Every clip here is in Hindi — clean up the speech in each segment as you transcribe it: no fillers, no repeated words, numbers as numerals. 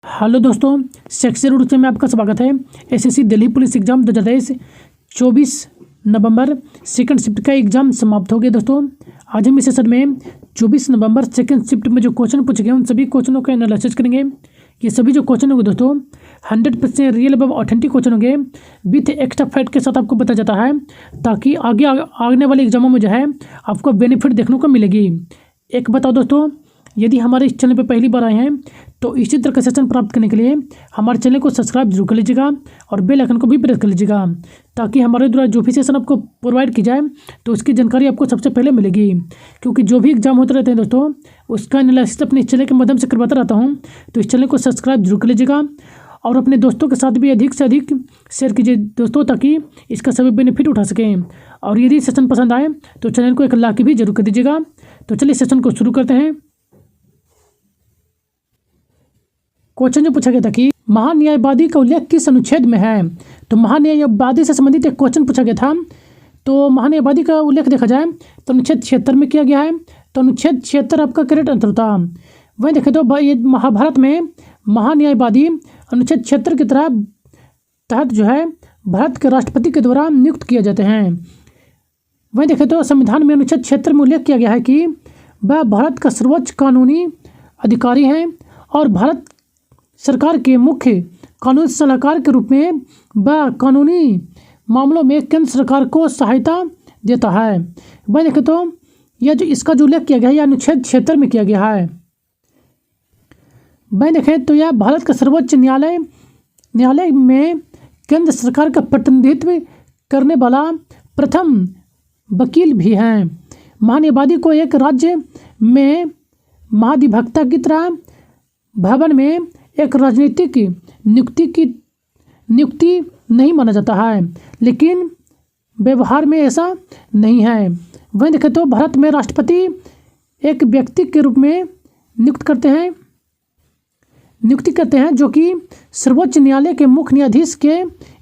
हेलो दोस्तों, सेक्शन रूट में आपका स्वागत है। एसएससी दिल्ली पुलिस एग्जाम 2023 24 नवंबर सेकंड शिफ्ट का एग्जाम समाप्त हो गया। दोस्तों आज हम इस सेशन में 24 नवंबर सेकंड शिफ्ट में जो क्वेश्चन पूछे गए उन सभी क्वेश्चनों का एनालिसिस करेंगे। ये सभी जो क्वेश्चन होंगे दोस्तों 100% रियल व ऑथेंटिक क्वेश्चन होंगे विथ एक्स्ट्रा फैक्ट के साथ आपको बताया जाता है, ताकि आने वाले एग्जामों में जो है आपको बेनिफिट देखने को मिलेगी। एक बताओ दोस्तों, यदि हमारे इस चैनल पर पहली बार आए हैं तो इसी तरह का सेशन प्राप्त करने के लिए हमारे चैनल को सब्सक्राइब जरूर कर लीजिएगा और बेल आइकन को भी प्रेस कर लीजिएगा, ताकि हमारे द्वारा जो भी सेशन आपको प्रोवाइड की जाए तो उसकी जानकारी आपको सबसे पहले मिलेगी। क्योंकि जो भी एग्जाम होते रहते हैं दोस्तों उसका एनालिसिस अपने इस चैनल के माध्यम से करवाता रहता हूँ, तो इस चैनल को सब्सक्राइब जरूर कर लीजिएगा और अपने दोस्तों के साथ भी अधिक से अधिक शेयर कीजिए दोस्तों, ताकि इसका सभी बेनिफिट उठा सकें। और यदि सेशन पसंद आए तो चैनल को एक लाइक भी जरूर कर दीजिएगा। तो चलिए सेशन को शुरू करते हैं। क्वेश्चन जो पूछा गया था कि महान्यायवादी का उल्लेख किस अनुच्छेद में है, तो महान्यायवादी से संबंधित एक क्वेश्चन पूछा गया था। तो महान्यायवादी का उल्लेख देखा जाए तो अनुच्छेद 76 में किया गया है। तो अनुच्छेद 76 आपका करेक्ट आंसर था। वहीं देखें तो ये महाभारत में महान्यायवादी अनुच्छेद 76 के तहत जो है भारत के राष्ट्रपति के द्वारा नियुक्त किए जाते हैं। वहीं देखें तो संविधान में अनुच्छेद 76 में उल्लेख किया गया है कि वह भारत का सर्वोच्च कानूनी अधिकारी हैं और भारत सरकार के मुख्य कानूनी सलाहकार के रूप में वह कानूनी मामलों में केंद्र सरकार को सहायता देता है। वह देखें तो यह जो इसका जो उल्लेख किया गया है यह अनुच्छेद 76 में किया गया है। वह देखें तो यह भारत का सर्वोच्च न्यायालय में केंद्र सरकार का प्रतिनिधित्व करने वाला प्रथम वकील भी हैं। महान्यायवादी को एक राज्य में महाधिवक्ता की तरह भवन में एक राजनीतिक नियुक्ति नहीं माना जाता है, लेकिन व्यवहार में ऐसा नहीं है। वहीं देखें तो भारत में राष्ट्रपति एक व्यक्ति के रूप में नियुक्ति करते हैं जो कि सर्वोच्च न्यायालय के मुख्य न्यायाधीश के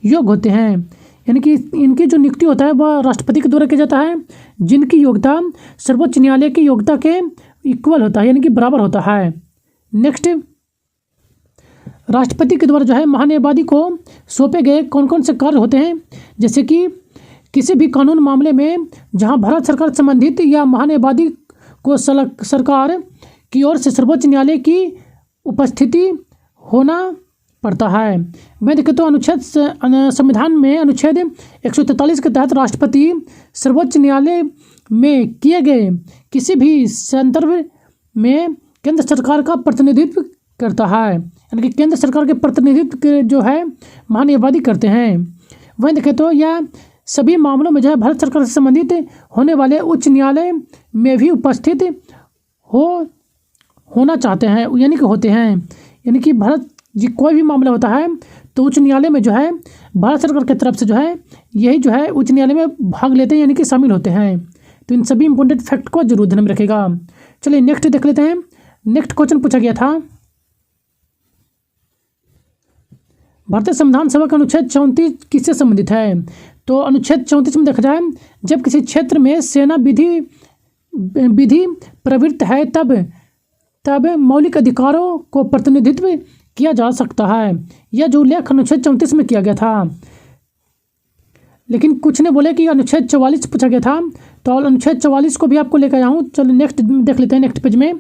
योग्य होते हैं। यानी कि इनकी जो नियुक्ति होता है वह राष्ट्रपति के द्वारा किया जाता है, जिनकी योग्यता सर्वोच्च न्यायालय की योग्यता के इक्वल होता है, यानी कि बराबर होता है। नेक्स्ट, राष्ट्रपति के द्वारा जो है महान्यायवादी को सौंपे गए कौन कौन से कार्य होते हैं, जैसे कि किसी भी कानून मामले में जहां भारत सरकार संबंधित या महान्यायवादी को सरकार की ओर से सर्वोच्च न्यायालय की उपस्थिति होना पड़ता है। मैं देखें तो संविधान में अनुच्छेद 143 के तहत राष्ट्रपति सर्वोच्च न्यायालय में किए गए किसी भी संदर्भ में केंद्र सरकार का प्रतिनिधित्व करता है, यानी कि केंद्र सरकार के प्रतिनिधित्व जो है महान्यायवादी करते हैं। वहीं देखें तो यह सभी मामलों में जो है भारत सरकार से संबंधित होने वाले उच्च न्यायालय में भी उपस्थित होना चाहते हैं, यानी कि होते हैं। यानी कि कोई भी मामला होता है तो उच्च न्यायालय में जो है भारत सरकार की तरफ से जो है यही जो है उच्च न्यायालय में भाग लेते हैं, यानी कि शामिल होते हैं। तो इन सभी इंपॉर्टेंट फैक्ट को जरूर ध्यान में रखेगा। चलिए नेक्स्ट देख लेते हैं। नेक्स्ट क्वेश्चन पूछा गया था, भारतीय संविधान सभा का अनुच्छेद 34 किससे संबंधित है। तो अनुच्छेद 34 में देखा जाए जब किसी क्षेत्र में सेना विधि प्रवृत्त है तब मौलिक अधिकारों को प्रतिनिधित्व किया जा सकता है। यह जो उल्लेख अनुच्छेद 34 में किया गया था, लेकिन कुछ ने बोले कि अनुच्छेद 44 पूछा गया था, तो अनुच्छेद 44 को भी आपको लेकर आया हूँ। चलो नेक्स्ट देख लेते हैं नेक्स्ट पेज में।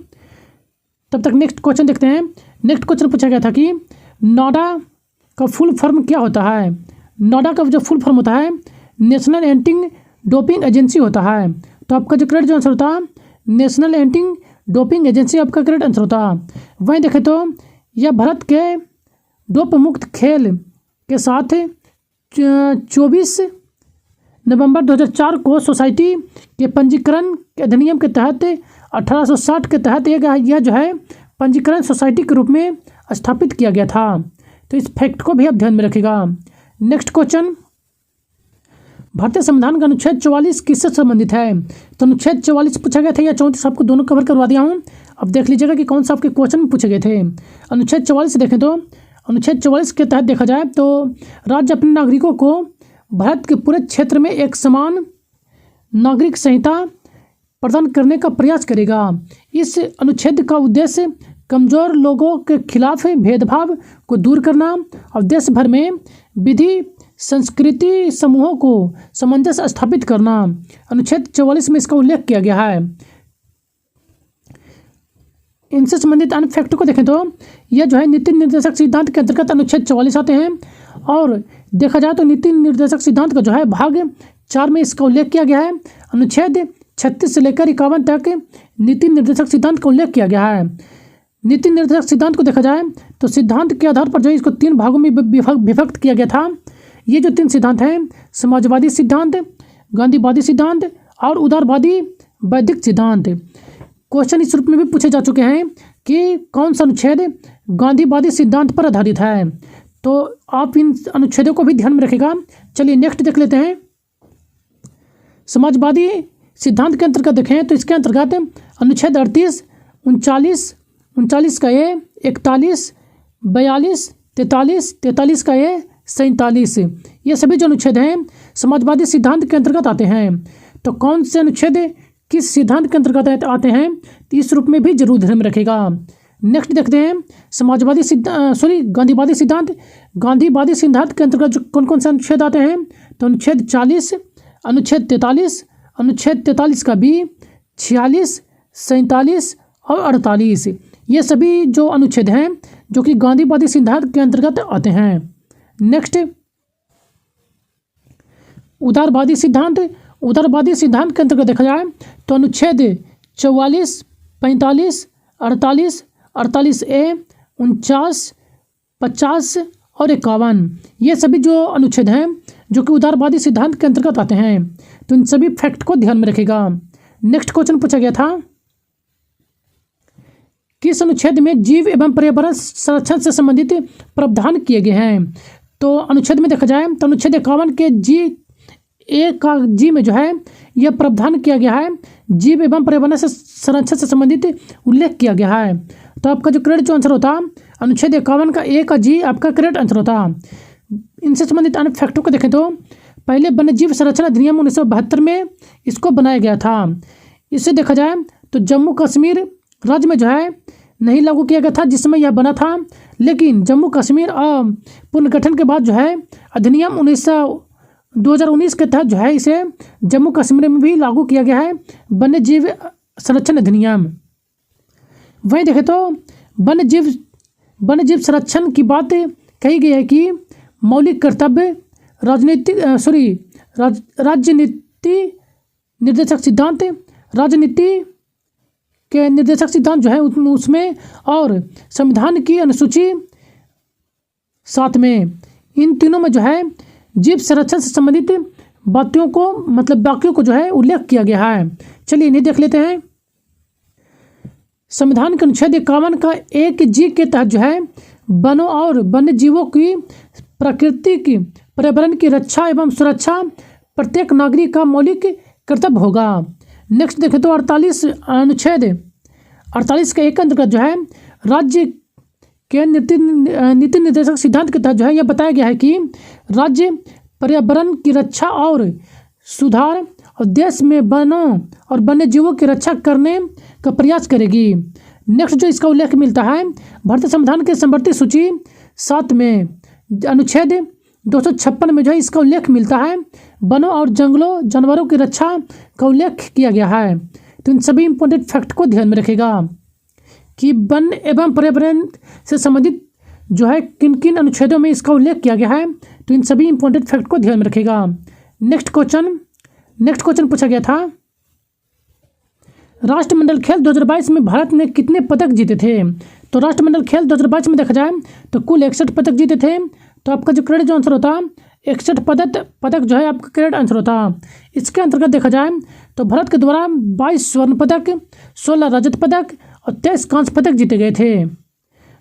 तब तक नेक्स्ट क्वेश्चन देखते हैं। नेक्स्ट क्वेश्चन पूछा गया था कि नोडा का फुल फॉर्म क्या होता है। नोडा का जो फुल फॉर्म होता है नेशनल एंटी डोपिंग एजेंसी होता है। तो आपका जो करेक्ट जो आंसर होता नेशनल एंटी डोपिंग एजेंसी आपका करेक्ट आंसर होता। वहीं देखें तो यह भारत के डोप मुक्त खेल के साथ 24 नवंबर 2004 को सोसाइटी के पंजीकरण के अधिनियम के तहत 1860 के तहत यह जो है पंजीकरण सोसाइटी के रूप में स्थापित किया गया था। तो इस फैक्ट को भी आप ध्यान में रखिएगा। नेक्स्ट क्वेश्चन, भारतीय संविधान का अनुच्छेद 44 किससे संबंधित है। तो अनुच्छेद 44 पूछा गया था या 34 आपको दोनों कवर करवा दिया हूँ। अब देख लीजिएगा कि कौन सा आपके क्वेश्चन पूछे गए थे। अनुच्छेद 44 देखें तो अनुच्छेद 44 के तहत देखा जाए तो राज्य अपने नागरिकों को भारत के पूरे क्षेत्र में एक समान नागरिक संहिता प्रदान करने का प्रयास करेगा। इस अनुच्छेद का उद्देश्य कमज़ोर लोगों के खिलाफ भेदभाव को दूर करना और देश भर में विधि संस्कृति समूहों को सामंजस्य स्थापित करना। अनुच्छेद 44 में इसका उल्लेख किया गया है। इनसे संबंधित अन्य फैक्ट को देखें तो यह जो है नीति निर्देशक सिद्धांत के अंतर्गत अनुच्छेद 44 आते हैं। और देखा जाए तो नीति निर्देशक सिद्धांत का जो है भाग 4 में इसका उल्लेख किया गया है। अनुच्छेद 36 से लेकर 51 तक नीति निर्देशक सिद्धांत का उल्लेख किया गया है। नीति निर्देशक सिद्धांत को देखा जाए तो सिद्धांत के आधार पर जो है इसको 3 भागों में विभक्त किया गया था। ये जो 3 सिद्धांत हैं, समाजवादी सिद्धांत, गांधीवादी सिद्धांत और उदारवादी वैदिक सिद्धांत। क्वेश्चन इस रूप में भी पूछे जा चुके हैं कि कौन सा अनुच्छेद गांधीवादी सिद्धांत पर आधारित है, तो आप इन अनुच्छेदों को भी ध्यान में रखिएगा। चलिए नेक्स्ट देख लेते हैं। समाजवादी सिद्धांत के अंतर्गत देखें तो इसके अंतर्गत अनुच्छेद 38, 39 का ए, 41, 42, 43, 43 का ए, 47, ये सभी जो अनुच्छेद हैं समाजवादी सिद्धांत के अंतर्गत आते हैं। तो कौन से अनुच्छेद किस सिद्धांत के अंतर्गत आते हैं, तो इस रूप में भी जरूर ध्यान में रखेगा। नेक्स्ट देखते हैं गांधीवादी सिद्धांत। गांधीवादी सिद्धांत के अंतर्गत जो कौन कौन से अनुच्छेद आते हैं, तो अनुच्छेद 40, अनुच्छेद 43, अनुच्छेद 43 का बी, 46, 47 और 48, ये सभी जो अनुच्छेद हैं जो कि गांधीवादी सिद्धांत के अंतर्गत आते हैं। नेक्स्ट उदारवादी सिद्धांत। उदारवादी सिद्धांत के अंतर्गत देखा जाए तो अनुच्छेद 44, 45, 48, 48 ए, 49, 50 और 51, ये सभी जो अनुच्छेद हैं जो कि उदारवादी सिद्धांत के अंतर्गत आते हैं। तो इन सभी फैक्ट को ध्यान में रखेगा। नेक्स्ट क्वेश्चन पूछा गया था, किस अनुच्छेद में जीव एवं पर्यावरण संरक्षण से संबंधित प्रावधान किए गए हैं। तो अनुच्छेद में देखा जाए तो अनुच्छेद 51 के जी में जो है यह प्रावधान किया गया है, जीव एवं पर्यावरण से संरक्षण से संबंधित उल्लेख किया गया है। तो आपका जो करेक्ट जो आंसर होता अनुच्छेद 51 का ए का जी आपका करेक्ट आंसर होता। इनसे संबंधित अन्य फैक्टों को देखें तो पहले वन्यजीव संरक्षण अधिनियम 1972 में इसको बनाया गया था। इससे देखा जाए तो जम्मू कश्मीर राज्य में जो है नहीं लागू किया गया था जिस समय यह बना था, लेकिन जम्मू कश्मीर पुनर्गठन के बाद जो है अधिनियम 2019 के तहत जो है इसे जम्मू कश्मीर में भी लागू किया गया है, वन्यजीव संरक्षण अधिनियम। वहीं देखें तो वन्यजीव संरक्षण की बात कही गई है कि मौलिक कर्तव्य राजनीति निर्देशक सिद्धांत, राजनीति के निर्देशक सिद्धांत जो है उसमें और संविधान की अनुसूची 7 में, इन तीनों में जो है जीव संरक्षण से संबंधित बाकियों को जो है उल्लेख किया गया है। चलिए इन्हें देख लेते हैं। संविधान के अनुच्छेद 51 का 1 जी के तहत जो है वनों और वन्य जीवों की प्रकृति की पर्यावरण की रक्षा एवं सुरक्षा प्रत्येक नागरिक का मौलिक कर्तव्य होगा। नेक्स्ट देखें तो अनुच्छेद 48 के 1 अंतर्गत जो है राज्य के नीति निर्देशक सिद्धांत के तहत जो है यह बताया गया है कि राज्य पर्यावरण की रक्षा और सुधार और देश में वनों और वन्य जीवों की रक्षा करने का प्रयास करेगी। नेक्स्ट जो इसका उल्लेख मिलता है भारतीय संविधान के समवर्ती सूची 7 में अनुच्छेद 256 में जो है इसका उल्लेख मिलता है, वनों और जंगलों जानवरों की रक्षा का उल्लेख किया गया है। तो इन सभी इंपॉर्टेंट फैक्ट को ध्यान में रखेगा कि वन एवं पर्यावरण से संबंधित जो है किन किन अनुच्छेदों में इसका उल्लेख किया गया है। तो इन सभी इंपॉर्टेंट फैक्ट को ध्यान में रखेगा। नेक्स्ट क्वेश्चन पूछा गया था, राष्ट्रमंडल खेल 2022 में भारत ने कितने पदक जीते थे। तो राष्ट्रमंडल खेल 2022 में देखा जाए तो कुल 61 पदक जीते थे। तो आपका जो करेक्ट जो आंसर होता 61 पदक जो है आपका करेक्ट आंसर होता। इसके अंतर्गत देखा जाए तो भारत के द्वारा 22 स्वर्ण पदक, 16 रजत पदक और 23 कांस्य पदक जीते गए थे।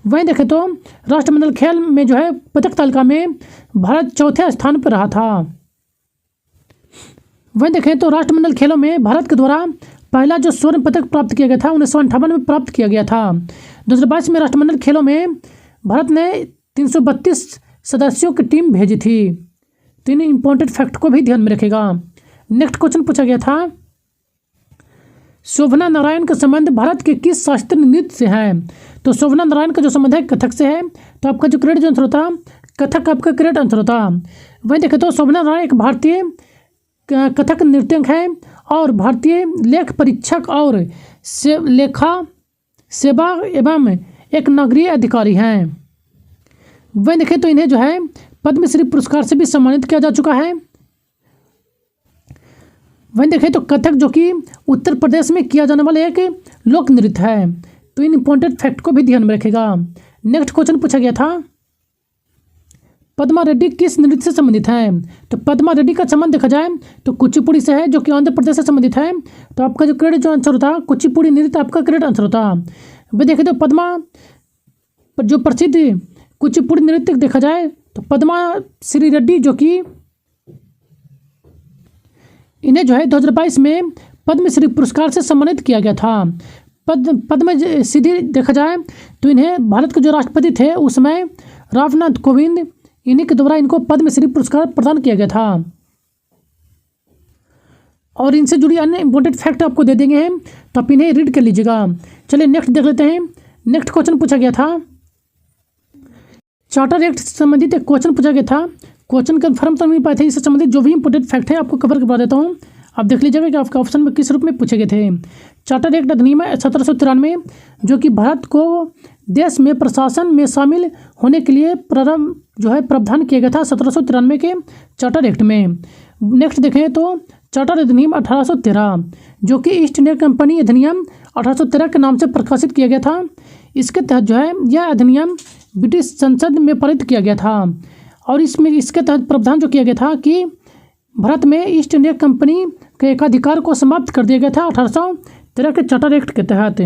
वहीं देखें तो राष्ट्रमंडल खेल में जो है पदक तालिका में भारत 4थे स्थान पर रहा था। वहीं देखें तो राष्ट्रमंडल खेलों में भारत के द्वारा पहला जो स्वर्ण पदक प्राप्त किया गया था 1958 में प्राप्त किया गया था। 2022 में राष्ट्रमंडल खेलों में भारत ने 332 सदस्यों की टीम भेजी थी। तो इन इंपॉर्टेंट फैक्ट को भी ध्यान में रखेगा। नेक्स्ट क्वेश्चन पूछा गया था, शोभना नारायण का संबंध भारत के किस शास्त्रीय नृत्य से है? तो शोभना नारायण का जो संबंध है कथक से है। तो आपका जो करेक्ट आंसर होता कथक आपका करेक्ट आंसर होता। वहीं देखें तो शोभना नारायण एक भारतीय कथक नृत्यक है और भारतीय लेख परीक्षक और लेखा सेवा एवं एक नगरीय अधिकारी हैं। वहीं देखें तो इन्हें जो है पद्मश्री पुरस्कार से भी सम्मानित किया जा चुका है। वहीं देखें तो कथक जो कि उत्तर प्रदेश में किया जाने वाला एक लोक नृत्य है। तो इन इंपॉर्टेंट फैक्ट को भी ध्यान में रखेगा। नेक्स्ट क्वेश्चन पूछा गया था पद्मा रेड्डी किस नृत्य से संबंधित है? तो पद्मा रेड्डी का संबंध देखा जाए तो कुचिपुड़ी से है, जो कि आंध्र प्रदेश से संबंधित है। तो आपका जो करेक्ट जो आंसर होता कुचिपुड़ी नृत्य आपका करेक्ट आंसर होता। वह देखें तो पद्मा जो प्रसिद्ध कुचिपुड़ी नृत्य देखा जाए तो पद्मा श्री रेड्डी जो कि इन्हें जो है 2022 में पद्मश्री पुरस्कार से सम्मानित किया गया था। पद्म श्री देखा जाए तो इन्हें भारत के जो राष्ट्रपति थे उस समय रामनाथ कोविंद इन्हीं के द्वारा इनको पद्मश्री पुरस्कार प्रदान किया गया था। और इनसे जुड़ी अन्य इंपॉर्टेंट फैक्ट आपको दे देंगे हैं, तो आप इन्हें रीड कर लीजिएगा। चलिए नेक्स्ट देख लेते हैं। नेक्स्ट क्वेश्चन पूछा गया था चार्टर एक्ट से संबंधित एक क्वेश्चन पूछा गया था। क्वेश्चन कन्फर्म तो नहीं पाए थे, इससे संबंधित जो भी इंपॉर्टेंट फैक्ट है आपको कवर करवा देता हूँ। आप देख लीजिएगा कि आपका ऑप्शन में किस रूप में पूछे गए थे। चार्टर एक्ट अधिनियम 1793 जो कि भारत को देश में प्रशासन में शामिल होने के लिए प्रारंभ जो है प्रावधान किया गया था 1793 के चार्टर एक्ट में। नेक्स्ट देखें तो चार्टर अधिनियम 1813 जो कि ईस्ट इंडिया कंपनी अधिनियम 1813 के नाम से प्रकाशित किया गया था। इसके तहत जो है यह अधिनियम ब्रिटिश संसद में पारित किया गया था और इसके तहत प्रावधान जो किया गया था कि भारत में ईस्ट इंडिया कंपनी के एकाधिकार को समाप्त कर दिया गया था 1813 के चार्टर एक्ट के तहत।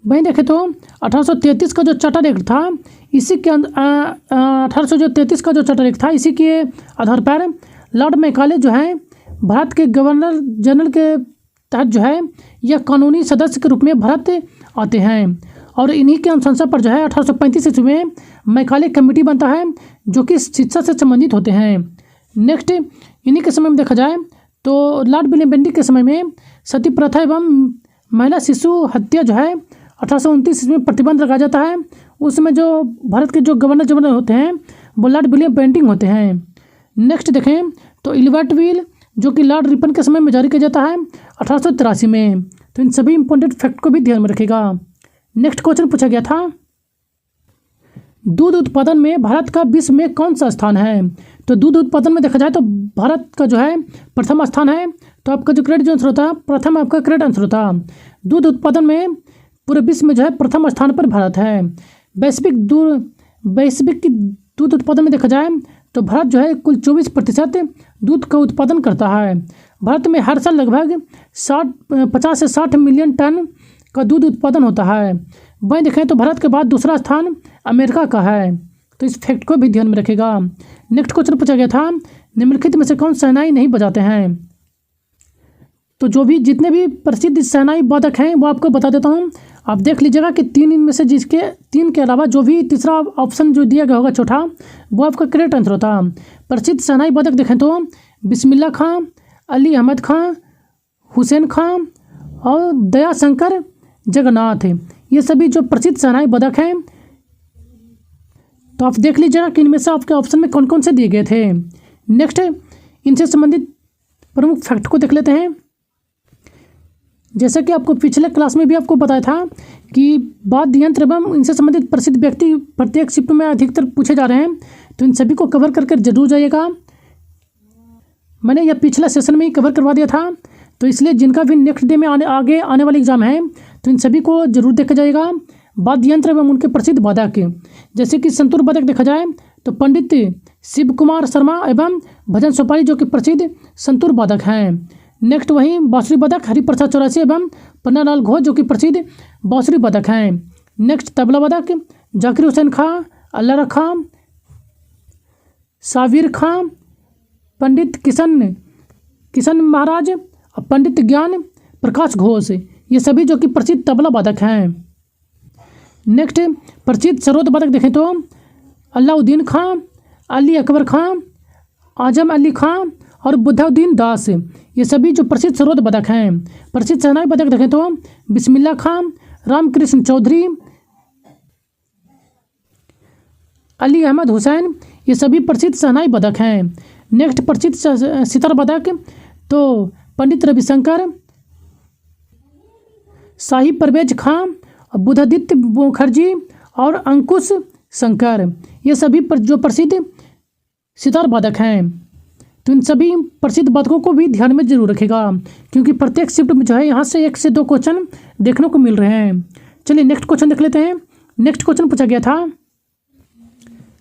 वहीं देखें तो 1833 का जो चार्टर एक्ट था इसी के 1833 का जो चार्टर एक्ट था इसी के आधार पर लॉर्ड मैकाले जो है भारत के गवर्नर जनरल के तहत जो है यह कानूनी सदस्य के रूप में भारत आते हैं और इन्हीं के अनुशंसा पर जो है 1835 ईस्वी में मैकाले कमेटी बनता है जो कि शिक्षा से संबंधित होते हैं। नेक्स्ट इन्हीं के समय में देखा जाए तो लॉर्ड विलियम बेंटिक के समय में सती प्रथा एवं महिला शिशु हत्या जो है 1829 ईस्वी में प्रतिबंध लगाया जाता है। उस समय जो भारत के जो गवर्नर जनरल होते हैं वो लॉर्ड विलियम बेंटिक होते हैं। नेक्स्ट देखें तो इलिबर्ट विल जो कि लॉर्ड रिपन के समय में जारी किया जाता है 1883 में। तो इन सभी इंपॉर्टेंट फैक्ट को भी ध्यान में रखेगा। नेक्स्ट क्वेश्चन पूछा गया था दूध उत्पादन में भारत का विश्व में कौन सा स्थान है? तो दूध उत्पादन में देखा जाए तो भारत का जो है प्रथम स्थान है। तो आपका जो करेक्ट आंसर होता प्रथम आपका करेक्ट आंसर होता। दूध उत्पादन में पूरे विश्व में जो है प्रथम स्थान पर भारत है। वैश्विक दूध उत्पादन में देखा जाए तो भारत जो है कुल 24% दूध का उत्पादन करता है। भारत में हर साल लगभग 50 से 60 मिलियन टन का दूध उत्पादन होता है। वहीं देखें तो भारत के बाद दूसरा स्थान अमेरिका का है। तो इस फैक्ट को भी ध्यान में रखेगा। नेक्स्ट क्वेश्चन पूछा गया था निम्नलिखित में से कौन शहनाई नहीं बजाते हैं? तो जो भी जितने भी प्रसिद्ध शहनाई वादक हैं वो आपको बता देता हूँ। आप देख लीजिएगा कि 3 इनमें से जिसके 3 के अलावा जो भी तीसरा ऑप्शन जो दिया गया होगा चौथा वो आपका करेक्ट आंसर होता। प्रसिद्ध शहनाई वादक देखें तो बिस्मिल्लाह खां, अली अहमद खां, हुसैन खां और दया शंकर जगन्नाथ, ये सभी जो प्रसिद्ध शहनाई वादक हैं। तो आप देख लीजिएगा कि इनमें से आपके ऑप्शन में कौन कौन से दिए गए थे। नेक्स्ट इनसे संबंधित प्रमुख फैक्ट को देख लेते हैं। जैसा कि आपको पिछले क्लास में भी आपको बताया था कि वाद्य यंत्र एवं इनसे संबंधित प्रसिद्ध व्यक्ति प्रत्येक शिफ्ट में अधिकतर पूछे जा रहे हैं। तो इन सभी को कवर कर जरूर जाइएगा। मैंने यह पिछला सेशन में ही कवर करवा दिया था, तो इसलिए जिनका भी नेक्स्ट डे में आगे आने वाले एग्जाम है तो इन सभी को जरूर देखा जाएगा। वाद्य यंत्र एवं उनके प्रसिद्ध वादक जैसे कि संतूर वादक देखा जाए तो पंडित शिव कुमार शर्मा एवं भजन सोपारी जो कि प्रसिद्ध संतूर वादक हैं। नेक्स्ट वहीं बांसुरी वादक हरिप्रसाद चौरासी एवं पन्नालाल घोष जो कि प्रसिद्ध बांसुरी वादक हैं। नेक्स्ट तबला वादक जाकिर हुसैन खां, अल्लाह खां, सावीर खां, पंडित किशन महाराज और पंडित ज्ञान प्रकाश घोष, ये सभी जो कि प्रसिद्ध तबला वादक हैं। नेक्स्ट प्रसिद्ध सरोद वादक देखें तो अलाउद्दीन खां, अली अकबर खां, आजम अली खां और बुद्धाउद्दीन दास, ये सभी जो प्रसिद्ध सरोद पदक हैं। प्रसिद्ध शहनाई पदक देखें तो बिस्मिल्लाह खान, रामकृष्ण चौधरी, अली अहमद हुसैन, ये सभी प्रसिद्ध शहनाई पदक हैं। नेक्स्ट प्रसिद्ध सितार पदक तो पंडित रविशंकर, शाही परवेज खान, बुधादित्य मुखर्जी और अंकुश शंकर, ये सभी जो प्रसिद्ध सितार वादक हैं। तो इन सभी प्रसिद्ध पदकों को भी ध्यान में जरूर रखेगा, क्योंकि प्रत्येक शिफ्ट में जो है यहाँ से 1 से 2 क्वेश्चन देखने को मिल रहे हैं। चलिए नेक्स्ट क्वेश्चन देख लेते हैं। नेक्स्ट क्वेश्चन पूछा गया था,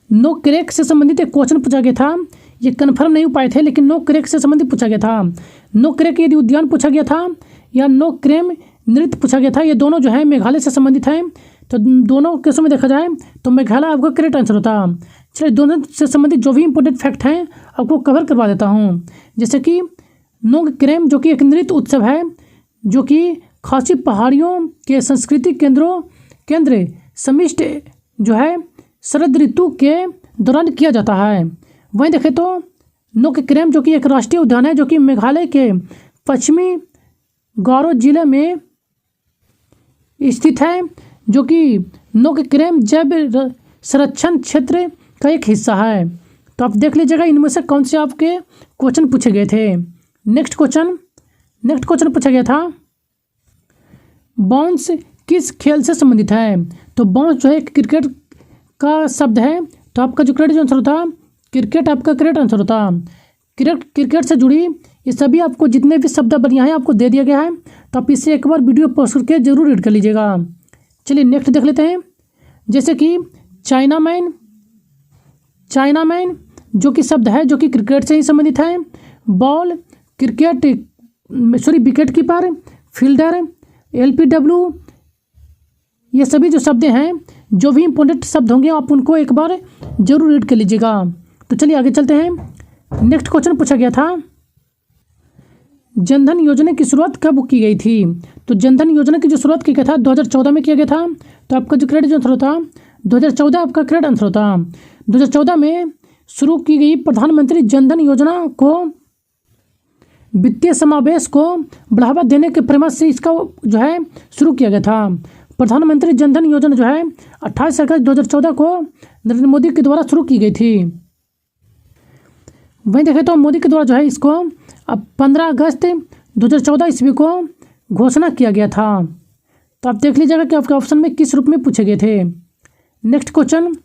नो क्रैक से संबंधित एक क्वेश्चन पूछा गया था। ये कन्फर्म नहीं हो पाए थे, लेकिन नो क्रैक से संबंधित पूछा गया था। नो क्रैक यदि उद्यान पूछा गया था या नो क्रेम नृत्य पूछा गया था, ये दोनों जो है मेघालय से संबंधित हैं। तो दोनों केसों में देखा जाए तो मेघालय आपका करेक्ट आंसर होता। चलिए दोनों से संबंधित जो भी इंपॉर्टेंट फैक्ट हैं आपको कवर करवा देता हूँ। जैसे कि नोंग क्रेम जो कि एक नृत्य उत्सव है, जो कि खासी पहाड़ियों के सांस्कृतिक केंद्र समिष्ट जो है शरद ऋतु के दौरान किया जाता है। वहीं देखें तो नोंग क्रेम जो कि एक राष्ट्रीय उद्यान है, जो कि मेघालय के पश्चिमी गारो जिले में स्थित है, जो कि नोंग क्रेम जैव संरक्षण क्षेत्र का एक हिस्सा है। तो आप देख लीजिएगा इनमें से कौन से आपके क्वेश्चन पूछे गए थे। नेक्स्ट क्वेश्चन पूछा गया था, बाउंस किस खेल से संबंधित है। तो बाउंस जो है क्रिकेट का शब्द है, तो आपका जो करेक्ट आंसर होता क्रिकेट, आपका करेक्ट आंसर होता। क्रिकेट से जुड़ी ये सभी आपको जितने भी शब्द बनिया है आपको दे दिया गया है, तो आप इसे एक बार वीडियो पॉज करके जरूर रीड कर लीजिएगा। चलिए नेक्स्ट देख लेते हैं। जैसे कि चाइनामैन जो कि शब्द है, जो कि क्रिकेट से ही संबंधित है। Ball wicket keeper, fielder, LPW, ये सभी जो शब्द हैं, जो भी इंपॉर्टेंट शब्द होंगे आप उनको एक बार जरूर रीड कर लीजिएगा। तो चलिए आगे चलते हैं। नेक्स्ट क्वेश्चन पूछा गया था, जनधन योजना की शुरुआत कब की गई थी। तो जनधन योजना की जो शुरुआत किया गया था 2014 में किया गया था। तो आपका जो करेक्ट आंसर होता 2014, आपका करेक्ट आंसर होता। 2014 में शुरू की गई प्रधानमंत्री जनधन योजना को वित्तीय समावेश को बढ़ावा देने के प्रयास से इसका जो है शुरू किया गया था। प्रधानमंत्री जनधन योजना जो है 28 अगस्त 2014 को नरेंद्र मोदी के द्वारा शुरू की गई थी। वहीं देखें तो मोदी के द्वारा जो है इसको अब 15 अगस्त 2014 ईस्वी को घोषणा किया गया था। तो आप देख लीजिएगा कि आपके ऑप्शन में किस रूप में पूछे गए थे। नेक्स्ट क्वेश्चन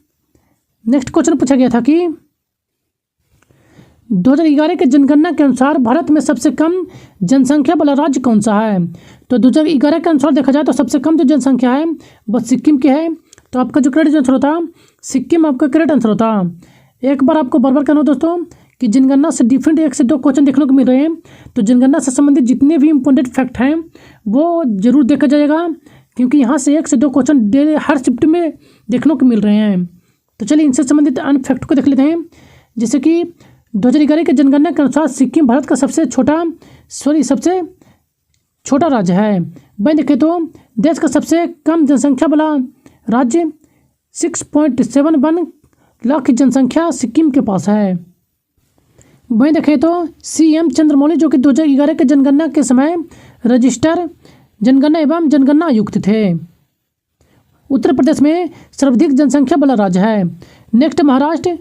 पूछा गया था कि 2011 के जनगणना के अनुसार भारत में सबसे कम जनसंख्या वाला राज्य कौन सा है। तो 2011 के अनुसार देखा जाए तो सबसे कम जो जनसंख्या है वो सिक्किम की है। तो आपका जो करेक्ट आंसर होता सिक्किम, आपका करेक्ट आंसर होता। एक बार आपको बार करना हो दोस्तों कि जनगणना से डिफरेंट 1 से 2 क्वेश्चन देखने को मिल रहे हैं, तो जनगणना से संबंधित जितने भी इंपॉर्टेंट फैक्ट हैं वो जरूर देखा जाएगा, क्योंकि यहाँ से 1 से 2 क्वेश्चन डेली हर शिफ्ट में देखने को मिल रहे हैं। तो चलिए इनसे संबंधित अन्य फैक्ट को देख लेते हैं। जैसे कि 2011 के जनगणना के अनुसार सिक्किम भारत का सबसे छोटा राज्य है। वहीं देखें तो देश का सबसे कम जनसंख्या वाला राज्य 6.71 लाख की जनसंख्या सिक्किम के पास है। वहीं देखें तो CM चंद्रमौली जो कि 2011 के जनगणना के समय रजिस्टर जनगणना एवं जनगणना आयुक्त थे। उत्तर प्रदेश में सर्वाधिक जनसंख्या वाला राज्य है। नेक्स्ट महाराष्ट्र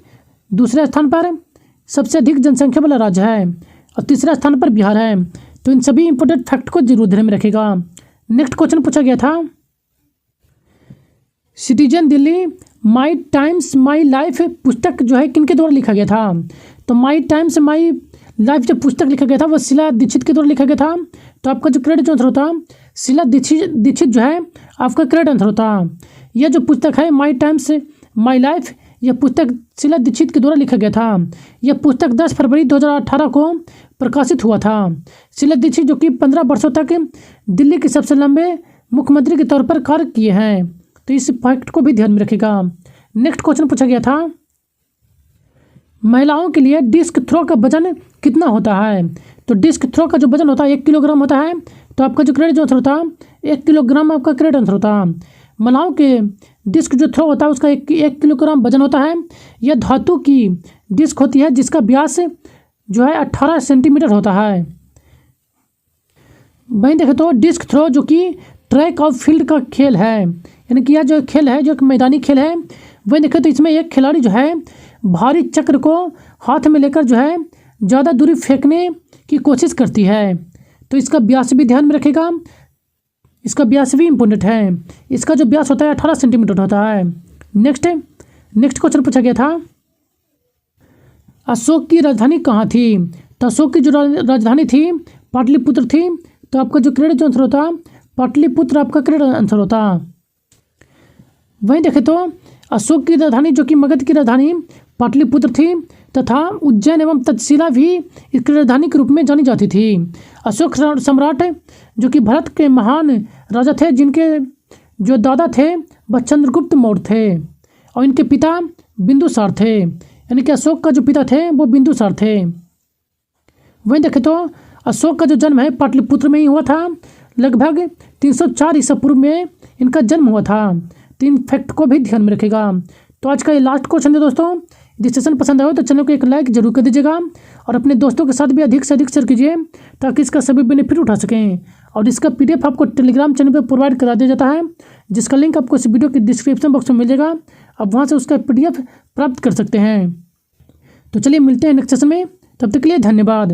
दूसरे स्थान पर सबसे अधिक जनसंख्या वाला राज्य है और तीसरे स्थान पर बिहार है। तो इन सभी इंपॉर्टेंट फैक्ट को जरूर ध्यान में रखेगा। नेक्स्ट क्वेश्चन पूछा गया था, citizen Delhi my times my life पुस्तक जो है किनके द्वारा लिखा गया था। तो माई टाइम्स माई लाइफ जो पुस्तक लिखा गया था वो शीला दीक्षित के द्वारा लिखा गया था। तो आपका जो करेक्ट आंसर होता शीला दीक्षित जो है आपका करेक्ट आंसर होता। यह जो पुस्तक है माई टाइम्स माई लाइफ, यह पुस्तक शीला दीक्षित के द्वारा लिखा गया था। यह पुस्तक 10 फरवरी 2018 को प्रकाशित हुआ था। शीला दीक्षित जो कि 15 वर्षों तक दिल्ली के सबसे लंबे मुख्यमंत्री के तौर पर कार्य किए हैं। तो इस फैक्ट को भी ध्यान में रखेगा। नेक्स्ट क्वेश्चन पूछा गया था, महिलाओं के लिए डिस्क थ्रो का वजन कितना होता है। तो डिस्क थ्रो का जो वजन होता है 1 किलोग्राम होता है। तो आपका जो करेक्ट आंसर होता 1 किलोग्राम आपका करेक्ट आंसर होता। महिलाओं के डिस्क जो थ्रो होता है उसका 1 किलोग्राम वजन होता है। यह धातु की डिस्क होती है जिसका व्यास जो है 18 सेंटीमीटर होता है। वहीं देखें तो डिस्क थ्रो जो कि ट्रैक और फील्ड का खेल है, यानी कि यह जो खेल है जो एक मैदानी खेल है। वहीं देखें तो इसमें एक खिलाड़ी जो है भारी चक्र को हाथ में लेकर जो है ज़्यादा दूरी फेंकने की कोशिश करती है। तो इसका व्यास भी ध्यान में रखेगा, इसका व्यास भी इम्पोर्टेंट है। इसका जो व्यास होता है 18 सेंटीमीटर होता है। नेक्स्ट क्वेश्चन पूछा गया था, अशोक की राजधानी कहाँ थी? तो अशोक की जो राजधानी थी पाटलिपुत्र थी। तो आपका जो करेक्ट आंसर होता पाटलिपुत्र आपका करेक्ट आंसर होता। वहीं देखें तो अशोक की राजधानी जो कि मगध की राजधानी पाटलिपुत्र थी तथा उज्जैन एवं तक्षशिला भी इसकी राजधानी के रूप में जानी जाती थी। अशोक सम्राट जो कि भारत के महान राजा थे, जिनके जो दादा थे वह चंद्रगुप्त मौर्य थे और इनके पिता बिंदुसार थे, यानी कि अशोक का जो पिता थे वो बिंदुसार थे। वहीं देखें तो अशोक का जो जन्म है पाटलिपुत्र में ही हुआ था। लगभग 304 ईसा पूर्व में इनका जन्म हुआ था। तो इन फैक्ट को भी ध्यान में रखेगा। तो आज का ये लास्ट क्वेश्चन है दोस्तों। यदि सेशन पसंद आए तो चैनल को एक लाइक जरूर कर दीजिएगा और अपने दोस्तों के साथ भी अधिक से अधिक शेयर कीजिए ताकि इसका सभी बेनिफिट उठा सकें। और इसका PDF आपको टेलीग्राम चैनल पर प्रोवाइड करा दिया जाता है, जिसका लिंक आपको इस वीडियो के डिस्क्रिप्शन बॉक्स में मिल जाएगा। आप वहाँ से उसका PDF प्राप्त कर सकते हैं। तो चलिए मिलते हैं नेक्स्ट सेशन में, तब तक के लिए धन्यवाद।